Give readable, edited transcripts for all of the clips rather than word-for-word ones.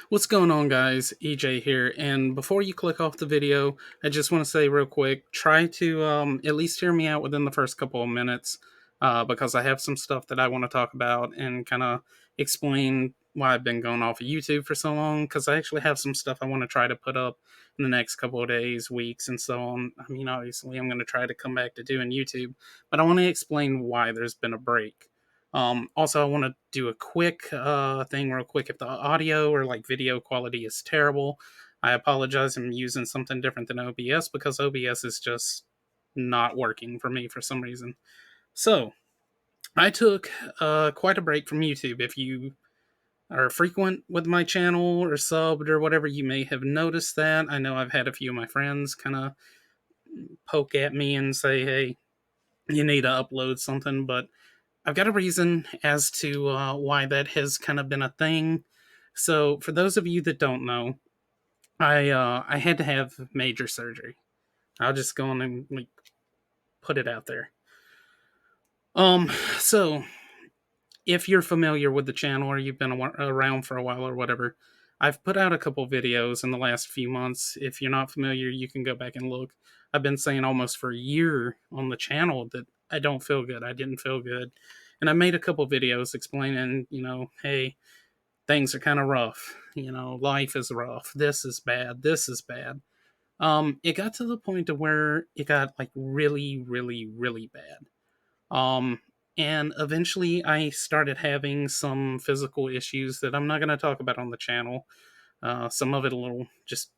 What's going on, guys? EJ here, and before you click off the video, I just want to say real quick, try to at least hear me out within the first couple of minutes, because I have some stuff that I want to talk about and kind of explain why I've been going off of YouTube for so long, because I actually have some stuff I want to try to put up in the next couple of days, weeks, and so on. I mean, obviously, I'm going to try to come back to doing YouTube, but I want to explain why there's been a break. Also, I want to do a quick thing, real quick. If the audio or like video quality is terrible, I apologize. I'm using something different than OBS because OBS is just not working for me for some reason. So, I took quite a break from YouTube. If you are frequent with my channel or subbed or whatever, you may have noticed that. I know I've had a few of my friends kind of poke at me and say, hey, you need to upload something, but I've got a reason as to why that has kind of been a thing. So, for those of you that don't know, I had to have major surgery. I'll just go on and like put it out there. Um, so if you're familiar with the channel or you've been around for a while or whatever, I've put out a couple videos in the last few months. If you're not familiar, you can go back and look. I've been saying almost for a year on the channel that I don't feel good. I didn't feel good. And I made a couple videos explaining, hey, things are kind of rough. Life is rough. This is bad. This is bad. It got to the point to where it got like really, really, really bad. Um, and eventually I started having some physical issues that I'm not going to talk about on the channel. Some of it a little, just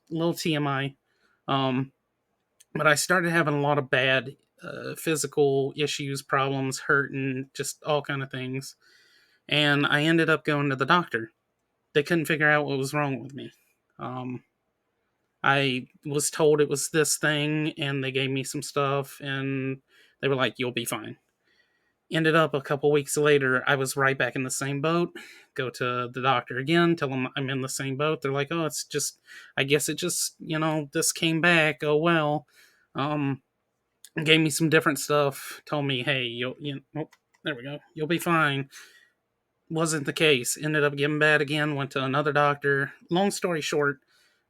a little TMI. Um, but I started having a lot of bad physical issues, problems, hurting, just all kind of things. And I ended up going to the doctor. They couldn't figure out what was wrong with me. Um, I was told it was this thing, and they gave me some stuff, and they were like, "You'll be fine." Ended up a couple weeks later, I was right back in the same boat. Go to the doctor again, tell them I'm in the same boat. They're like, "Oh, it's just, I guess it just, this came back. Oh well." Um, Gave me some different stuff. Told me, "Hey, oh, there we go. You'll be fine." Wasn't the case. Ended up getting bad again. Went to another doctor. Long story short,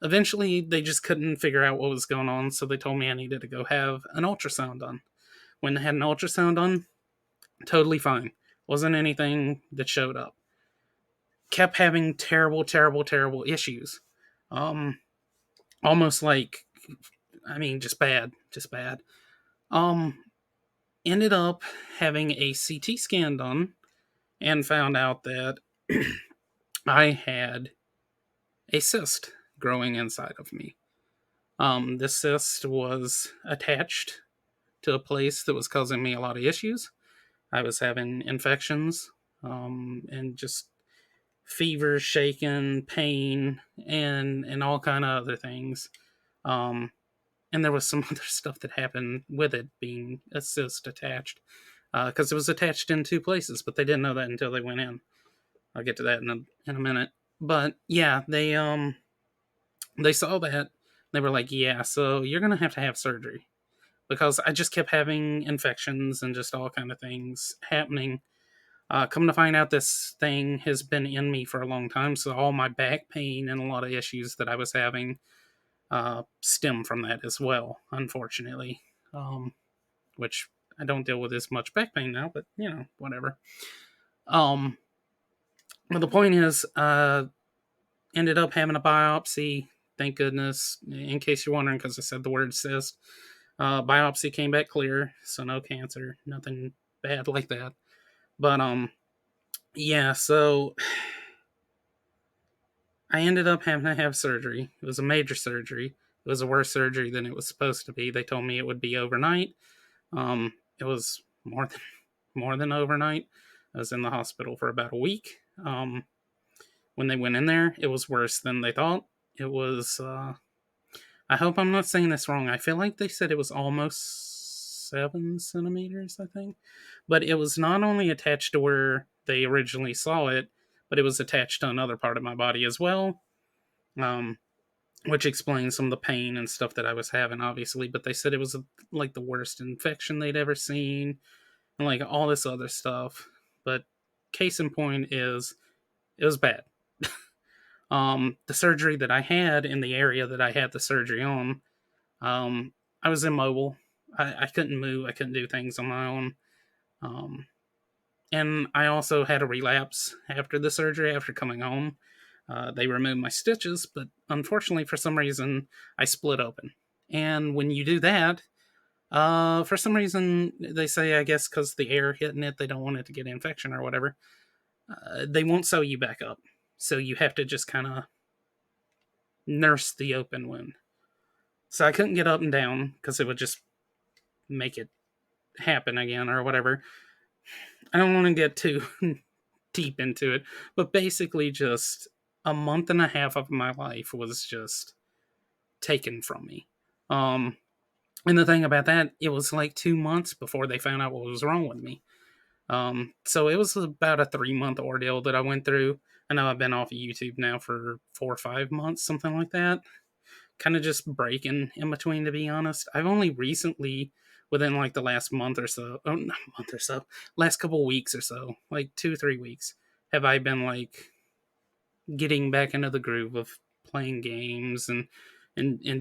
eventually they just couldn't figure out what was going on, so they told me I needed to go have an ultrasound done. When they had an ultrasound done, totally fine. Wasn't anything that showed up. Kept having terrible, terrible, terrible issues. Um, Almost like, I mean, just bad, just bad. Um, Ended up having a CT scan done and found out that I had a cyst growing inside of me. This cyst was attached to a place that was causing me a lot of issues. I was having infections, and just fever, shaking, pain, and all kind of other things. Um, and there was some other stuff that happened with it being a cyst attached, because it was attached in two places, but they didn't know that until they went in. I'll get to that in a minute. But yeah, they saw that. They were like, "Yeah, so you're gonna have to have surgery," because I just kept having infections and just all kind of things happening. Come to find out, this thing has been in me for a long time, so all my back pain and a lot of issues that I was having stem from that as well, unfortunately. Which I don't deal with as much back pain now, but whatever. Um, but the point is, ended up having a biopsy. Thank goodness, in case you're wondering, because I said the word cyst. Biopsy came back clear, so no cancer, nothing bad like that. But yeah, so I ended up having to have surgery. It was a major surgery. It was a worse surgery than it was supposed to be. They told me it would be overnight. It was more than overnight. I was in the hospital for about a week. When they went in there, it was worse than they thought. It was. I hope I'm not saying this wrong. I feel like they said it was almost 7 centimeters, I think. But it was not only attached to where they originally saw it, but it was attached to another part of my body as well. Um, which explains some of the pain and stuff that I was having, obviously. But they said it was like the worst infection they'd ever seen, and like all this other stuff. But case in point is, it was bad. The surgery that I had in the area that I had the surgery on, I was immobile. I couldn't move. I couldn't do things on my own. Um, and I also had a relapse after the surgery, after coming home. They removed my stitches, but unfortunately, for some reason, I split open. And when you do that, for some reason, they say, I guess, because the air hitting it, they don't want it to get infection or whatever. They won't sew you back up. So you have to just kind of nurse the open wound. So I couldn't get up and down because it would just make it happen again or whatever. I don't want to get too deep into it, but basically, just a month and a half of my life was just taken from me. Um, and the thing about that, it was like 2 months before they found out what was wrong with me. So it was about a 3 month ordeal that I went through. I know I've been off of YouTube now for 4 or 5 months, something like that. Kind of just breaking in between, to be honest. I've only recently, within like the last month or so, oh, not month or so, last couple weeks or so, like 2, 3 weeks, have I been like getting back into the groove of playing games and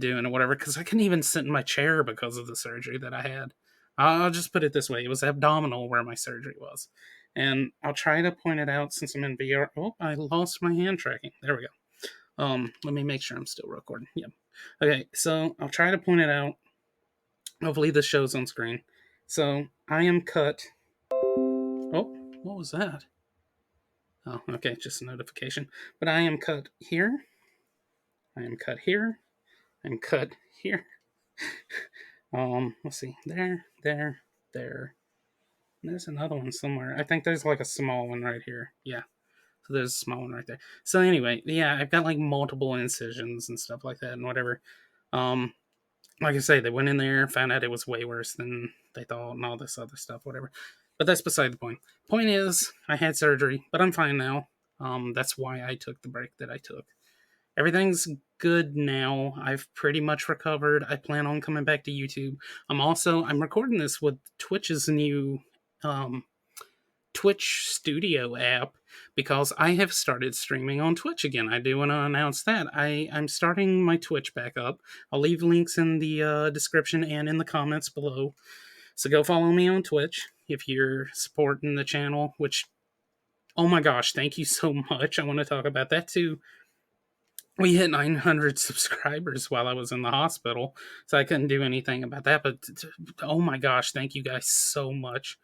doing whatever, because I couldn't even sit in my chair because of the surgery that I had. I'll just put it this way: it was abdominal where my surgery was, and I'll try to point it out since I'm in VR. Oh, I lost my hand tracking. There we go. Let me make sure I'm still recording. Yep. Okay, so I'll try to point it out. Hopefully, this shows on screen. So I am cut. Oh, what was that? Oh, okay, just a notification. But I am cut here. I am cut here. I'm cut here. Let's see. There. And there's another one somewhere. I think there's like a small one right here. Yeah. So there's a small one right there. So anyway, yeah, I've got like multiple incisions and stuff like that and whatever. Um, like I say, they went in there, found out it was way worse than they thought, and all this other stuff, whatever. But that's beside the point. Point is, I had surgery, but I'm fine now. That's why I took the break that I took. Everything's good now. I've pretty much recovered. I plan on coming back to YouTube. I'm recording this with Twitch's new um, Twitch Studio app because I have started streaming on Twitch again. I do want to announce that I'm starting my Twitch back up. I'll leave links in the description and in the comments below. So go follow me on Twitch if you're supporting the channel. Which, oh my gosh, thank you so much. I want to talk about that too. We hit 900 subscribers while I was in the hospital, so I couldn't do anything about that. But oh my gosh, thank you guys so much.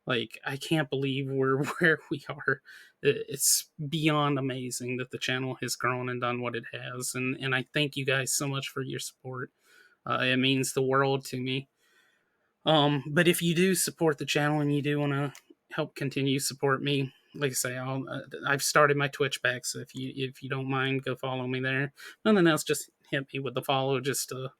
Like, I can't believe we're where we are. It's beyond amazing that the channel has grown and done what it has. And I thank you guys so much for your support. It means the world to me. But if you do support the channel and you do want to help continue support me, like I say, I've started my Twitch back, so if you don't mind, go follow me there. Nothing else, just hit me with the follow, just to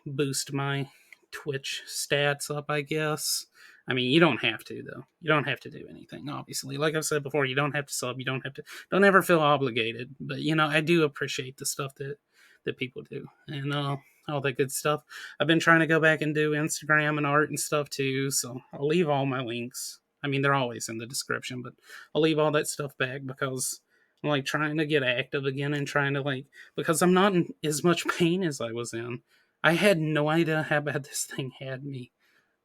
boost my Twitch stats up, I guess. I mean, you don't have to, though. You don't have to do anything, obviously. Like I've said before, you don't have to sub. You don't ever feel obligated. But, I do appreciate the stuff that people do. And all that good stuff. I've been trying to go back and do Instagram and art and stuff, too. So I'll leave all my links. I mean, they're always in the description, but I'll leave all that stuff back because I'm, like, trying to get active again and trying to, like, because I'm not in as much pain as I was in. I had no idea how bad this thing had me.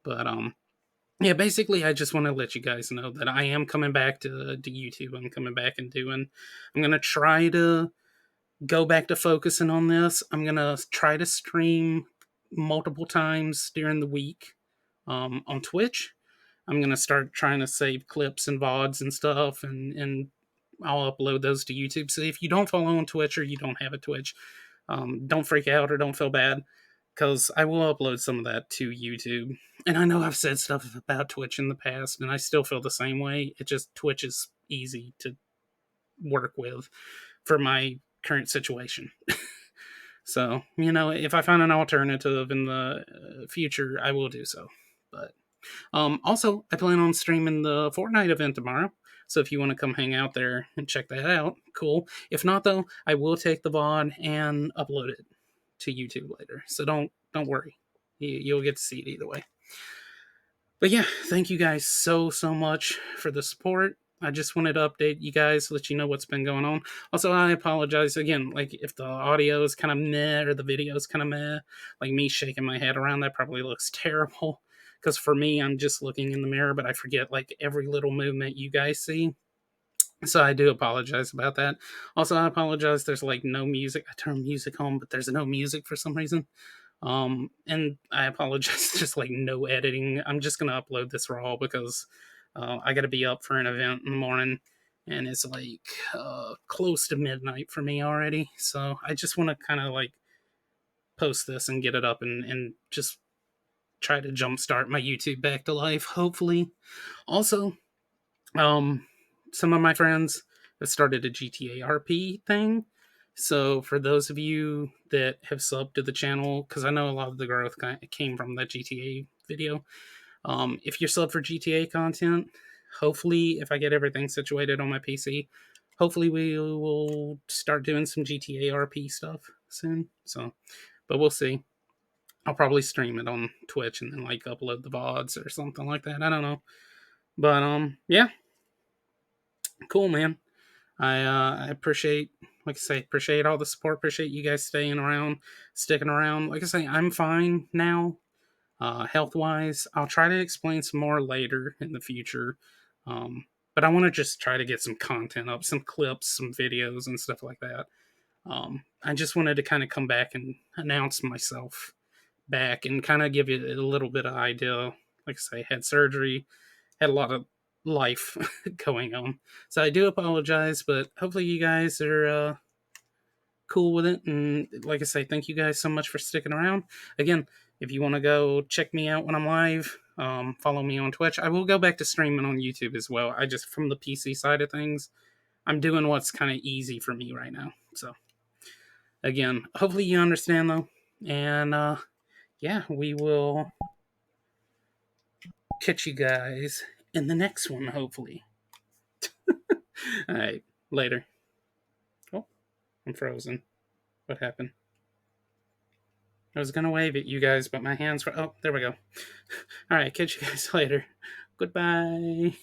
But yeah, basically I just want to let you guys know that I am coming back to YouTube. I'm coming back and I'm gonna try to go back to focusing on this. I'm gonna try to stream multiple times during the week on Twitch. I'm gonna start trying to save clips and VODs and stuff, and I'll upload those to YouTube. So if you don't follow on Twitch or you don't have a Twitch, don't freak out or don't feel bad, because I will upload some of that to YouTube. And I know I've said stuff about Twitch in the past, and I still feel the same way. It just, Twitch is easy to work with for my current situation. So, if I find an alternative in the future, I will do so. But also, I plan on streaming the Fortnite event tomorrow. So if you want to come hang out there and check that out, cool. If not, though, I will take the VOD and upload it to YouTube later. So don't worry. You'll get to see it either way. But yeah, thank you guys so much for the support. I just wanted to update you guys, let you know what's been going on. Also, I apologize again, like if the audio is kind of meh or the video is kind of meh, like me shaking my head around, that probably looks terrible. Because for me, I'm just looking in the mirror, but I forget like every little movement you guys see. So I do apologize about that. Also, I apologize. There's like no music. I turn music on, but there's no music for some reason. And I apologize. There's like no editing. I'm just gonna upload this raw because I got to be up for an event in the morning, and it's like close to midnight for me already. So I just want to kind of like post this and get it up and just try to jumpstart my YouTube back to life. Hopefully. Also, um, some of my friends have started a GTA RP thing. So for those of you that have subbed to the channel, because I know a lot of the growth came from that GTA video, if you're subbed for GTA content, hopefully if I get everything situated on my PC, hopefully we will start doing some GTA RP stuff soon. So, but we'll see. I'll probably stream it on Twitch and then like upload the VODs or something like that. I don't know. But yeah, cool, man. I appreciate, like I say, appreciate all the support. Appreciate you guys staying around, sticking around. Like I say, I'm fine now, health wise. I'll try to explain some more later in the future. But I want to just try to get some content up, some clips, some videos, and stuff like that. I just wanted to kind of come back and announce myself back and kind of give you a little bit of idea. Like I say, had surgery, had a lot of life going on. So I do apologize, but hopefully you guys are cool with it. And like I say, thank you guys so much for sticking around. Again, if you want to go check me out when I'm live, follow me on Twitch. I will go back to streaming on YouTube as well. I just, from the PC side of things, I'm doing what's kind of easy for me right now. So again, hopefully you understand though. And yeah, we will catch you guys in the next one, hopefully. All right, later. Oh, I'm frozen. What happened? I was gonna wave at you guys, but my hands were. Oh, there we go. All right, catch you guys later. Goodbye.